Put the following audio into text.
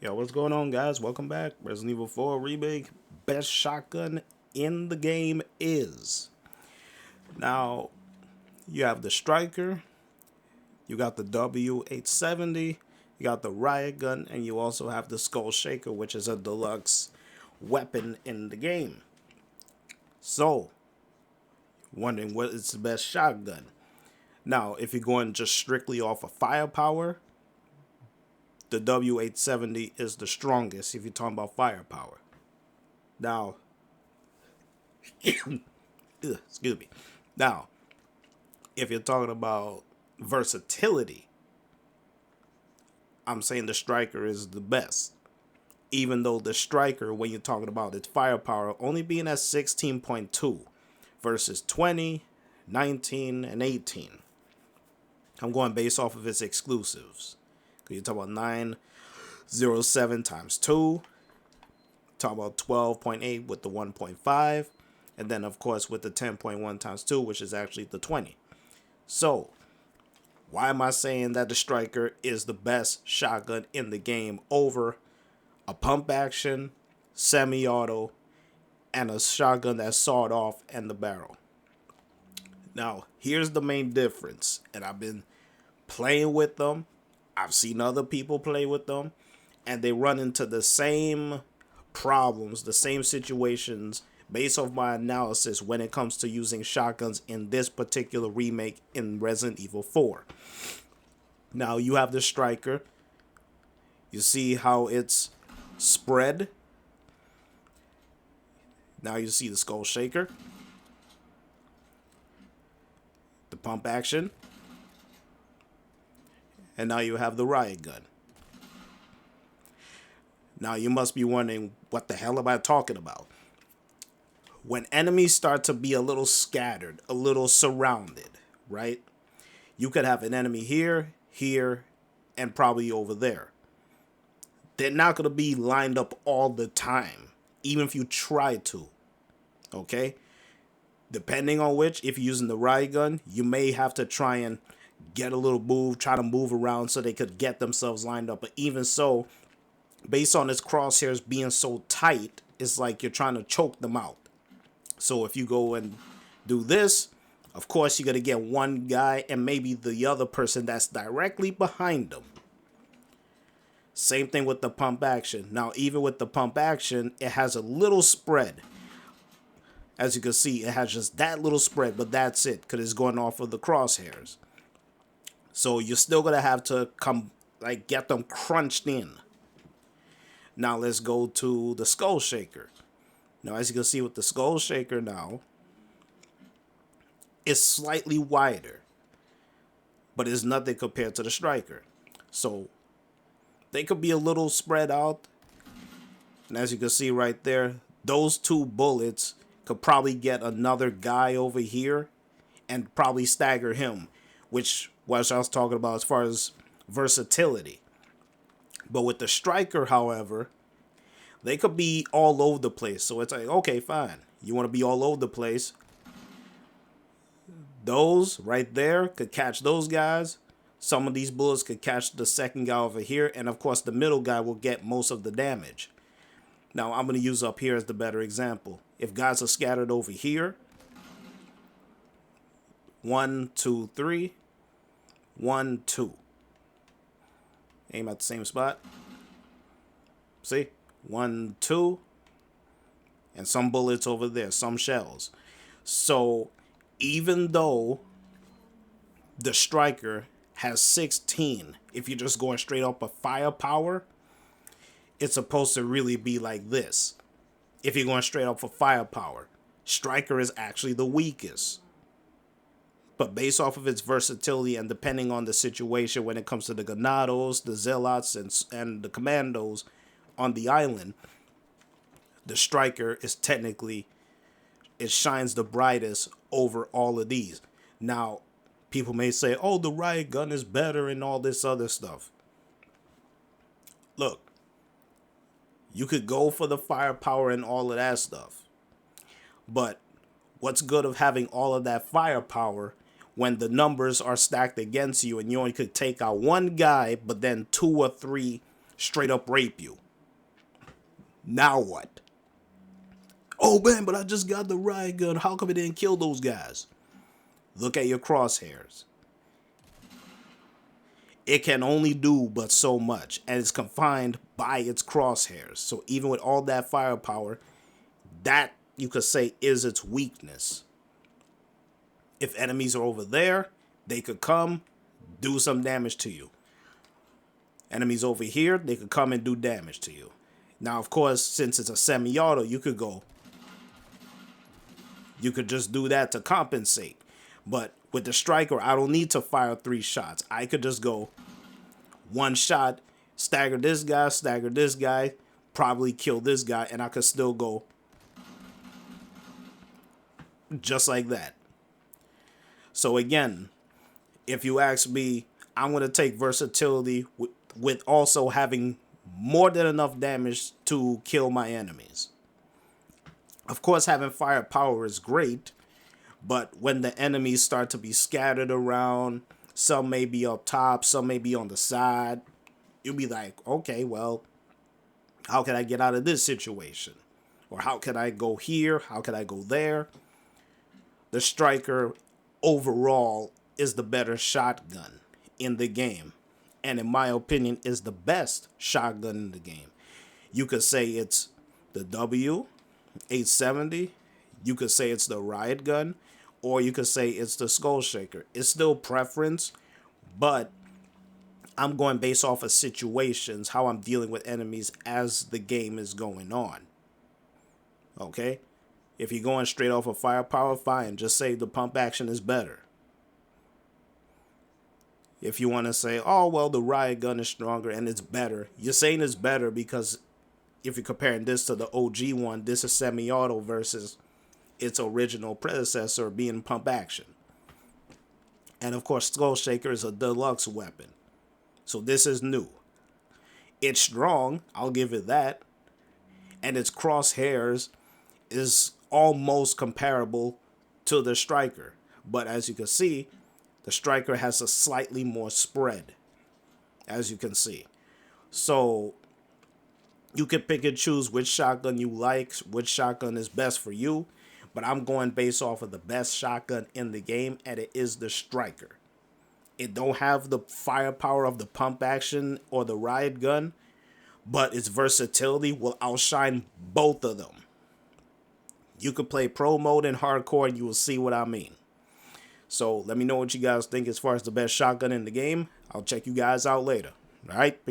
Yo, what's going on, guys? Welcome back. Resident Evil 4 Remake. Best shotgun in the game is. Now, you have the Striker, you got the W870, you got the riot gun, and you also have the Skull Shaker, which is a deluxe weapon in the game. So, wondering what is the best shotgun? Now, if you're going just strictly off of firepower, the W870 is the strongest if you're talking about firepower. Now, excuse me. Now, if you're talking about versatility, I'm saying the Striker is the best. Even though the Striker, when you're talking about its firepower, only being at 16.2 versus 20, 19, and 18. I'm going based off of its exclusives. You talk about 907 times 2. Talk about 12.8 with the 1.5. And then, of course, with the 10.1 times 2, which is actually the 20. So, why am I saying that the Striker is the best shotgun in the game over a pump action, semi-auto, and a shotgun that's sawed off and the barrel? Now, here's the main difference. And I've been playing with them. I've seen other people play with them, and they run into the same problems, the same situations, based off my analysis when it comes to using shotguns in this particular remake in Resident Evil 4. Now, you have the Striker. You see how it's spread. Now you see the Skull Shaker. The pump action. And now you have the riot gun. Now you must be wondering, what the hell am I talking about? When enemies start to be a little scattered, a little surrounded, right? You could have an enemy here, here, and probably over there. They're not going to be lined up all the time, even if you try to, okay? Depending on which, if you're using the riot gun, you may have to try and get a little move, try to move around so they could get themselves lined up. But even so, based on its crosshairs being so tight, it's like you're trying to choke them out. So if you go and do this, of course you're going to get one guy and maybe the other person that's directly behind them. Same thing with the pump action. Now, even with the pump action, it has a little spread. As you can see, it has just that little spread, but that's it, because it's going off of the crosshairs. So you're still going to have to get them crunched in. Now let's go to the Skull Shaker. Now, as you can see with the Skull Shaker now, it's slightly wider, but it's nothing compared to the Striker. So they could be a little spread out. And as you can see right there, those two bullets could probably get another guy over here and probably stagger him, which what I was talking about as far as versatility. But with the Striker, however, they could be all over the place. So it's like, okay, fine. You want to be all over the place. Those right there could catch those guys. Some of these bullets could catch the second guy over here. And of course, the middle guy will get most of the damage. Now, I'm going to use up here as the better example. If guys are scattered over here, 1, 2, 3, 1, 2. Aim at the same spot. See? 1, 2. And some bullets over there. Some shells. So, even though the Striker has 16, if you're just going straight up of firepower, it's supposed to really be like this. If you're going straight up for firepower, Striker is actually the weakest. But based off of its versatility and depending on the situation when it comes to the Ganados, the Zealots, and the Commandos on the island, the Striker is technically, it shines the brightest over all of these. Now, people may say, oh, the riot gun is better and all this other stuff. Look, you could go for the firepower and all of that stuff. But what's good of having all of that firepower when the numbers are stacked against you and you only could take out one guy, but then 2 or 3 straight up rape you. Now what? Oh man, but I just got the riot gun. How come it didn't kill those guys? Look at your crosshairs. It can only do but so much, and it's confined by its crosshairs. So even with all that firepower, that you could say is its weakness. If enemies are over there, they could come, do some damage to you. Enemies over here, they could come and do damage to you. Now, of course, since it's a semi-auto, you could just do that to compensate. But with the striker, I don't need to fire 3 shots. I could just go 1 shot, stagger this guy, probably kill this guy, and I could still go just like that. So again, if you ask me, I'm going to take versatility with also having more than enough damage to kill my enemies. Of course, having firepower is great, but when the enemies start to be scattered around, some may be up top, some may be on the side, you'll be like, okay, well, how can I get out of this situation? Or how can I go here? How can I go there? The striker overall is the better shotgun in the game, and in my opinion is the best shotgun in the game. You could say it's the W870, you could say it's the riot gun, or you could say it's the skull shaker. It's still preference, but I'm going based off of situations, how I'm dealing with enemies as the game is going on. Okay? If you're going straight off of firepower, fine. Just say the pump action is better. If you want to say, oh, well, the riot gun is stronger and it's better. You're saying it's better because if you're comparing this to the OG one, this is semi-auto versus its original predecessor being pump action. And of course, Skull Shaker is a deluxe weapon. So this is new. It's strong, I'll give it that. And its crosshairs is almost comparable to the striker. But as you can see, the striker has a slightly more spread, as you can see. So you can pick and choose which shotgun you like, which shotgun is best for you. But I'm going based off of the best shotgun in the game, and it is the striker. It don't have the firepower of the pump action or the riot gun, but its versatility will outshine both of them. You could play pro mode and hardcore and you will see what I mean. So let me know what you guys think as far as the best shotgun in the game. I'll check you guys out later. All right, peace.